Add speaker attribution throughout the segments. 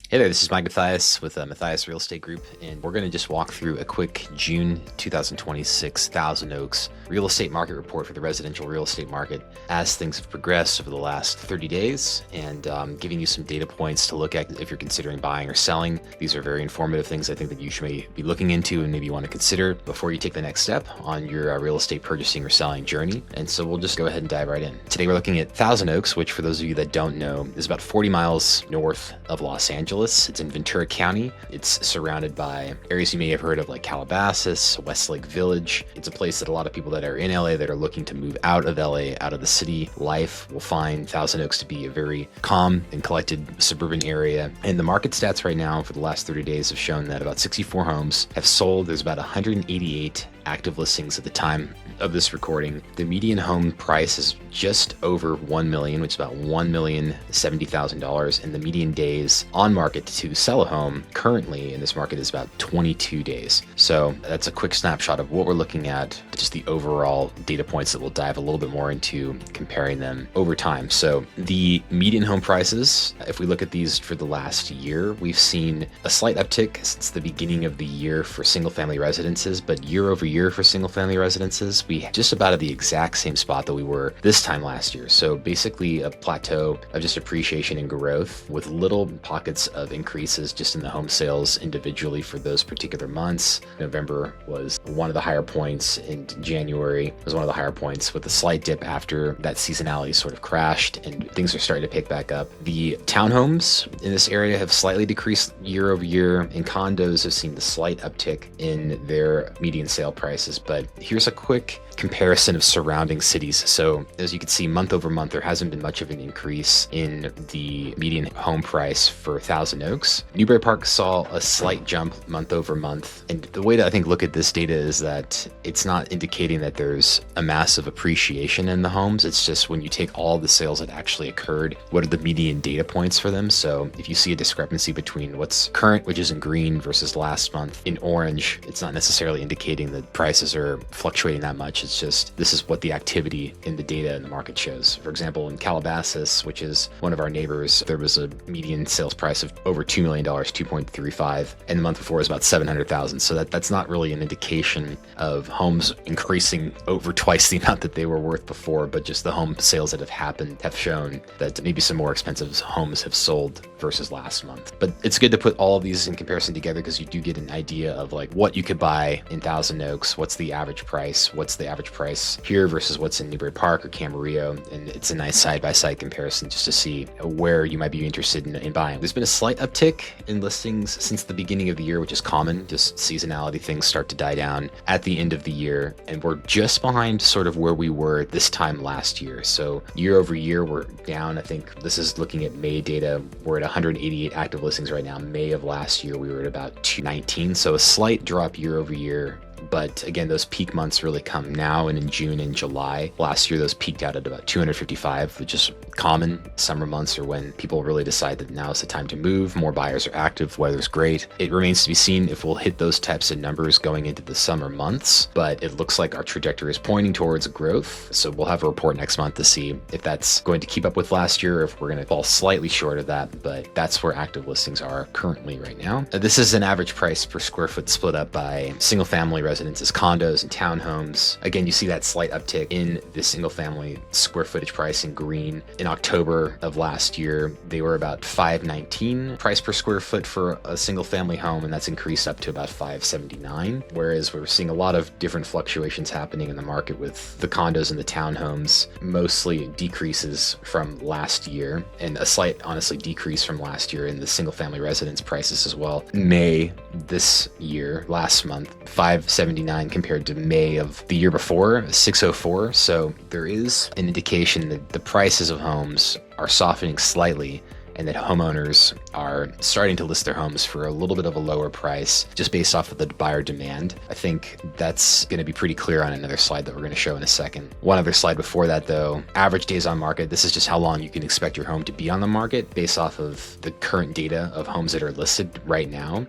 Speaker 1: Hey there, this is Mike Mathias with Mathias Real Estate Group, and we're going to just walk through a quick June 2026 Thousand Oaks real estate market report for the residential real estate market as things have progressed over the last 30 days, and giving you some data points to look at if you're considering buying or selling. These are very informative things I think that you should be looking into and maybe you want to consider before you take the next step on your real estate purchasing or selling journey. And so we'll just go ahead and dive right in. Today we're looking at Thousand Oaks, which for those of you that don't know is about 40 miles north of Los Angeles. It's in Ventura County. It's surrounded by areas you may have heard of like Calabasas, Westlake Village. It's a place that a lot of people that are in LA that are looking to move out of LA, out of the city life, will find Thousand Oaks to be a very calm and collected suburban area. And the market stats right now for the last 30 days have shown that about 64 homes have sold. There's about 188 active listings at the time of this recording. The median home price is just over 1 million, which is about $1,070,000, and the median days on market to sell a home currently in this market is about 22 days. So that's a quick snapshot of what we're looking at, just the overall data points that we'll dive a little bit more into comparing them over time. So the median home prices, if we look at these for the last year, we've seen a slight uptick since the beginning of the year for single family residences, but year over year for single family residences, we just about at the exact same spot that we were this time last year. So basically a plateau of just appreciation and growth with little pockets of increases just in the home sales individually for those particular months. November was one of the higher points, and January was one of the higher points, with a slight dip after that seasonality sort of crashed and things are starting to pick back up. The townhomes in this area have slightly decreased year over year, and condos have seen a slight uptick in their median sale prices. But here's a quick comparison of surrounding cities. So as you can see, month over month, there hasn't been much of an increase in the median home price for Thousand Oaks. Newbury Park saw a slight jump month over month. And the way that I think look at this data is that it's not indicating that there's a massive appreciation in the homes. It's just when you take all the sales that actually occurred, what are the median data points for them? So if you see a discrepancy between what's current, which is in green, versus last month in orange, it's not necessarily indicating that prices are fluctuating that much. It's just, this is what the activity in the data in the market shows. For example, in Calabasas, which is one of our neighbors, there was a median sales price of over $2 million, 2.35, and the month before was about 700,000. So that's not really an indication of homes increasing over twice the amount that they were worth before, but just the home sales that have happened have shown that maybe some more expensive homes have sold versus last month. But it's good to put all of these in comparison together because you do get an idea of like what you could buy in Thousand Oaks, what's the average price, what's the average price here versus what's in Newbury Park or Camarillo, and it's a nice side-by-side comparison just to see where you might be interested in buying. There's been a slight uptick in listings since the beginning of the year, which is common. Just seasonality, things start to die down at the end of the year, and we're just behind sort of where we were this time last year. So year over year, we're down. I think this is looking at May data. We're at 188 active listings right now. May of last year, we were at about 219. So a slight drop year over year. But again, those peak months really come now and in June and July. Last year, those peaked out at about 255, which is common. Summer months are when people really decide that now is the time to move. More buyers are active, weather's great. It remains to be seen if we'll hit those types of numbers going into the summer months, but it looks like our trajectory is pointing towards growth. So we'll have a report next month to see if that's going to keep up with last year, or if we're going to fall slightly short of that, but that's where active listings are currently right now. This is an average price per square foot split up by single family residences, condos, and townhomes. Again, you see that slight uptick in the single family square footage price in green. In October of last year, they were about $519 price per square foot for a single family home, and that's increased up to about $579. Whereas we're seeing a lot of different fluctuations happening in the market with the condos and the townhomes, mostly decreases from last year, and a slight, honestly, decrease from last year in the single family residence prices as well. May this year, last month, $579 compared to May of the year before, $604. So there is an indication that the prices of homes are softening slightly, and that homeowners are starting to list their homes for a little bit of a lower price just based off of the buyer demand. I think that's going to be pretty clear on another slide that we're going to show in a second. One other slide before that though, average days on market. This is just how long you can expect your home to be on the market based off of the current data of homes that are listed right now.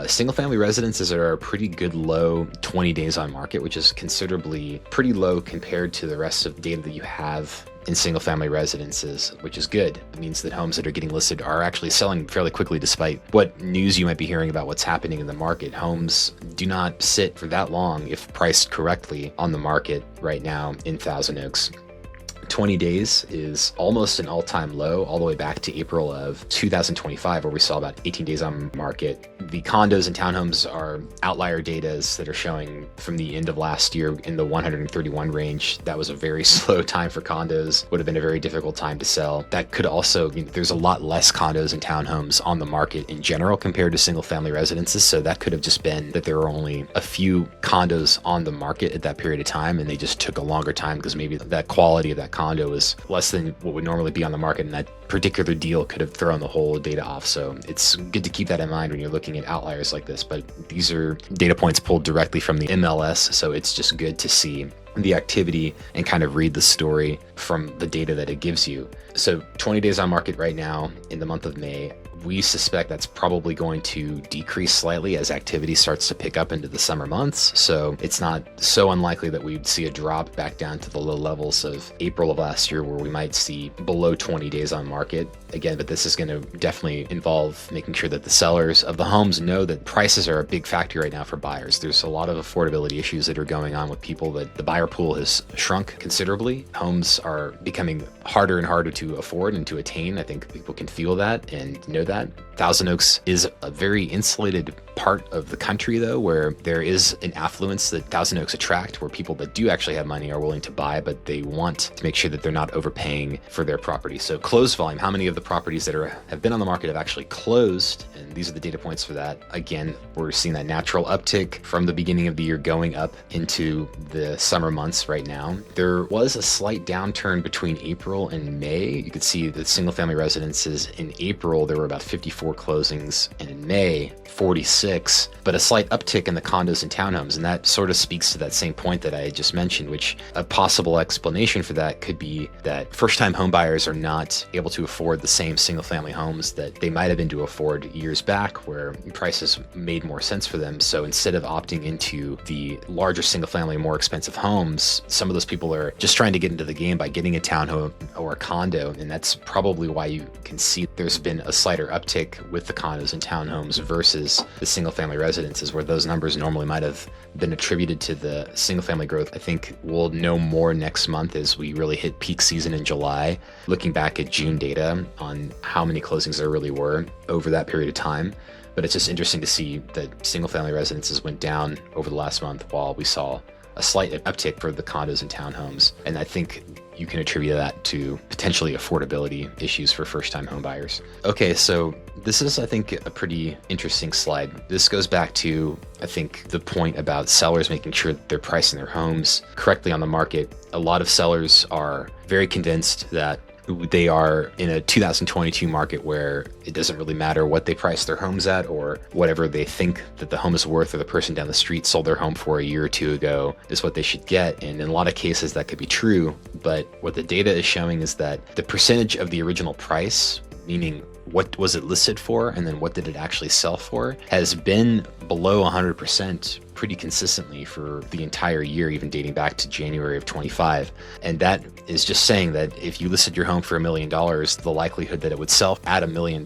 Speaker 1: Single family residences are a pretty good low 20 days on market, which is considerably pretty low compared to the rest of the data that you have in single family residences, which is good. It means that homes that are getting listed are actually selling fairly quickly despite what news you might be hearing about what's happening in the market. Homes do not sit for that long if priced correctly on the market right now in Thousand Oaks. 20 days is almost an all-time low, all the way back to April of 2025, where we saw about 18 days on market. The condos and townhomes are outlier data that are showing from the end of last year in the 131 range. That was a very slow time for condos, would have been a very difficult time to sell. That could also, there's a lot less condos and townhomes on the market in general compared to single family residences. So that could have just been that there were only a few condos on the market at that period of time, and they just took a longer time because maybe that quality of that condo is less than what would normally be on the market, and that particular deal could have thrown the whole data off. So it's good to keep that in mind when you're looking at outliers like this, but these are data points pulled directly from the MLS, so it's just good to see the activity and kind of read the story from the data that it gives you. So 20 days on market right now in the month of May. We suspect that's probably going to decrease slightly as activity starts to pick up into the summer months. So it's not so unlikely that we'd see a drop back down to the low levels of April of last year, where we might see below 20 days on market again. But this is going to definitely involve making sure that the sellers of the homes know that prices are a big factor right now for buyers. There's a lot of affordability issues that are going on with people, that the buyer pool has shrunk considerably. Homes are becoming harder and harder to afford and to attain. I think people can feel that and know that. Thousand Oaks is a very insulated part of the country, though, where there is an affluence that Thousand Oaks attract, where people that do actually have money are willing to buy, but they want to make sure that they're not overpaying for their property. So closed volume, how many of the properties that have been on the market have actually closed? And these are the data points for that. Again, we're seeing that natural uptick from the beginning of the year going up into the summer months right now. There was a slight downturn between April and May. You could see the single family residences in April, there were about 54 closings, and in May, 46, but a slight uptick in the condos and townhomes. And that sort of speaks to that same point that I just mentioned, which a possible explanation for that could be that first-time home buyers are not able to afford the same single-family homes that they might have been to afford years back, where prices made more sense for them. So instead of opting into the larger single-family, more expensive homes, some of those people are just trying to get into the game by getting a townhome or a condo. And that's probably why you can see there's been a slighter uptick with the condos and townhomes versus the single family residences, where those numbers normally might have been attributed to the single family growth. I think we'll know more next month as we really hit peak season in July, looking back at June data on how many closings there really were over that period of time. But it's just interesting to see that single family residences went down over the last month, while we saw a slight uptick for the condos and townhomes. And I think you can attribute that to potentially affordability issues for first-time home buyers. Okay, so this is, I think, a pretty interesting slide. This goes back to, I think, the point about sellers making sure that they're pricing their homes correctly on the market. A lot of sellers are very convinced that they are in a 2022 market where it doesn't really matter what they price their homes at, or whatever they think that the home is worth, or the person down the street sold their home for a year or two ago is what they should get. And in a lot of cases that could be true, but what the data is showing is that the percentage of the original price, meaning what was it listed for and then what did it actually sell for, has been below 100% pretty consistently for the entire year, even dating back to January of 25. And that is just saying that if you listed your home for $1 million, the likelihood that it would sell at $1 million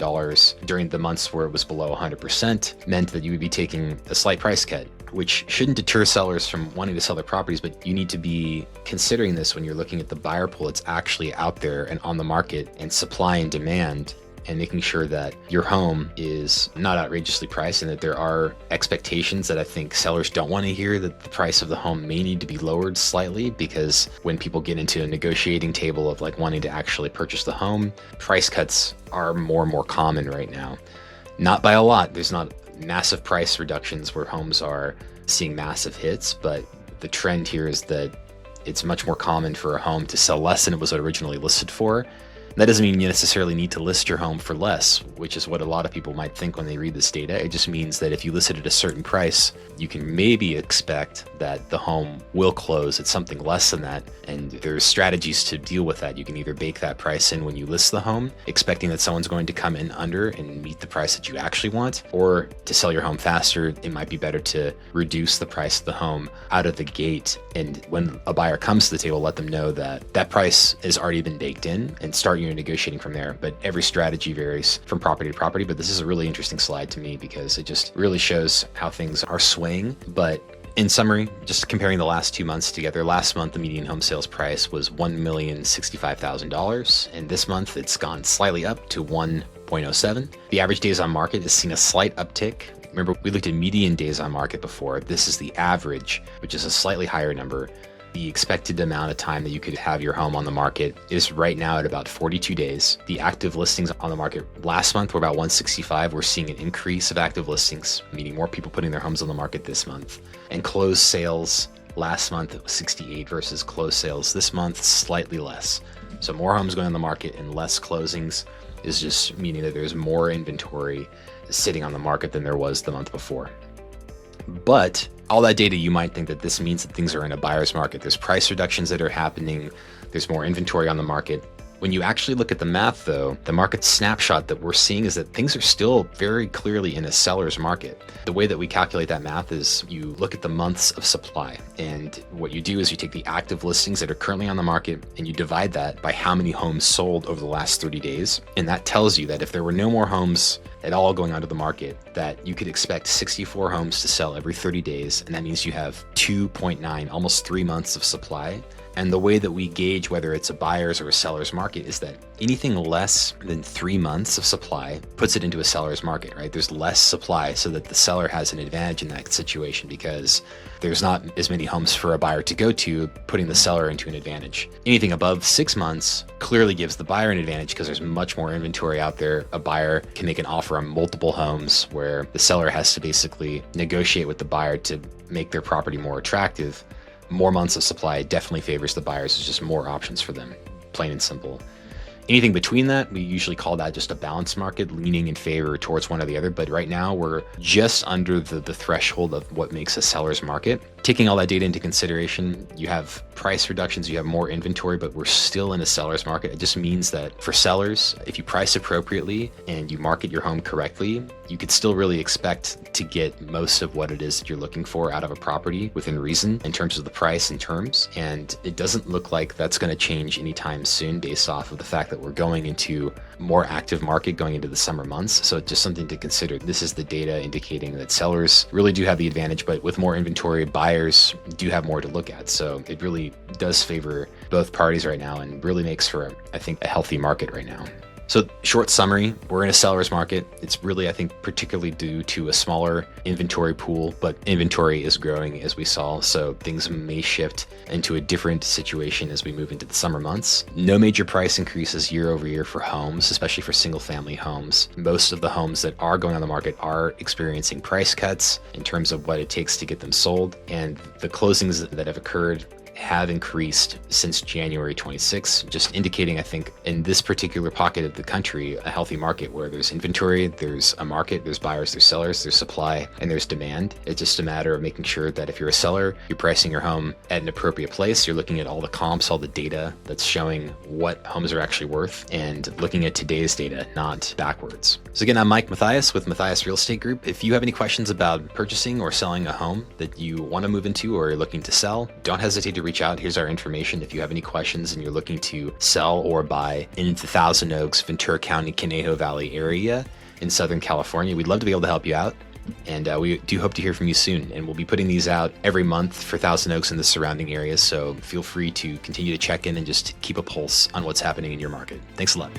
Speaker 1: during the months where it was below 100% meant that you would be taking a slight price cut, which shouldn't deter sellers from wanting to sell their properties. But you need to be considering this when you're looking at the buyer pool that's actually out there and on the market, and supply and demand, and making sure that your home is not outrageously priced, and that there are expectations that I think sellers don't want to hear, that the price of the home may need to be lowered slightly, because when people get into a negotiating table of like wanting to actually purchase the home, price cuts are more and more common right now. Not by a lot. There's not massive price reductions where homes are seeing massive hits, but the trend here is that it's much more common for a home to sell less than it was originally listed for, That doesn't mean you necessarily need to list your home for less, which is what a lot of people might think when they read this data. It just means that if you list it at a certain price, you can maybe expect that the home will close at something less than that. And there's strategies to deal with that. You can either bake that price in when you list the home, expecting that someone's going to come in under and meet the price that you actually want, or to sell your home faster, it might be better to reduce the price of the home out of the gate. And when a buyer comes to the table, let them know that that price has already been baked in and start negotiating from there. But every strategy varies from property to property. But this is a really interesting slide to me because it just really shows how things are swaying. But in summary, just comparing the last 2 months together, last month the median home sales price was $1,065,000, and this month it's gone slightly up to 1.07. The average days on market has seen a slight uptick. Remember, we looked at median days on market before. This is the average, which is a slightly higher number. The expected amount of time that you could have your home on the market is right now at about 42 days. The active listings on the market last month were about 165. We're seeing an increase of active listings, meaning more people putting their homes on the market this month. And closed sales last month was 68 versus closed sales this month, slightly less. So more homes going on the market and less closings is just meaning that there's more inventory sitting on the market than there was the month before. But all that data, you might think that this means that things are in a buyer's market. There's price reductions that are happening. There's more inventory on the market. When you actually look at the math, though, the market snapshot that we're seeing is that things are still very clearly in a seller's market. The way that we calculate that math is you look at the months of supply. And what you do is you take the active listings that are currently on the market and you divide that by how many homes sold over the last 30 days. And that tells you that if there were no more homes at all going onto the market, that you could expect 64 homes to sell every 30 days. And that means you have 2.9, almost 3 months of supply. And the way that we gauge whether it's a buyer's or a seller's market is that anything less than 3 months of supply puts it into a seller's market, right? There's less supply so that the seller has an advantage in that situation because there's not as many homes for a buyer to go to, putting the seller into an advantage. Anything above 6 months clearly gives the buyer an advantage because there's much more inventory out there. A buyer can make an offer on multiple homes where the seller has to basically negotiate with the buyer to make their property more attractive. More months of supply definitely favors the buyers. There's just more options for them, plain and simple. Anything between that, we usually call that just a balanced market, leaning in favor towards one or the other. But right now, we're just under the threshold of what makes a seller's market. Taking all that data into consideration, you have price reductions, you have more inventory, but we're still in a seller's market. It just means that for sellers, if you price appropriately and you market your home correctly, you could still really expect to get most of what it is that you're looking for out of a property within reason in terms of the price and terms. And it doesn't look like that's going to change anytime soon based off of the fact that we're going into more active market going into the summer months. So just something to consider. This is the data indicating that sellers really do have the advantage, but with more inventory, buyers do have more to look at. So it really does favor both parties right now and really makes for, I think, a healthy market right now. So short summary, we're in a seller's market. It's really, I think, particularly due to a smaller inventory pool, but inventory is growing as we saw. So things may shift into a different situation as we move into the summer months. No major price increases year over year for homes, especially for single family homes. Most of the homes that are going on the market are experiencing price cuts in terms of what it takes to get them sold. And the closings that have occurred have increased since January 26, just indicating, I think, in this particular pocket of the country, a healthy market where there's inventory, there's a market, there's buyers, there's sellers, there's supply, and there's demand. It's just a matter of making sure that if you're a seller, you're pricing your home at an appropriate place. You're looking at all the comps, all the data that's showing what homes are actually worth, and looking at today's data, not backwards. So again, I'm Mathias with Mathias Real Estate Group. If you have any questions about purchasing or selling a home that you want to move into or you're looking to sell, don't hesitate to reach out. Here's our information. If you have any questions and you're looking to sell or buy in the Thousand Oaks, Ventura County, Conejo Valley area in Southern California, we'd love to be able to help you out. And we do hope to hear from you soon. And we'll be putting these out every month for Thousand Oaks and the surrounding areas. So feel free to continue to check in and just keep a pulse on what's happening in your market. Thanks a lot.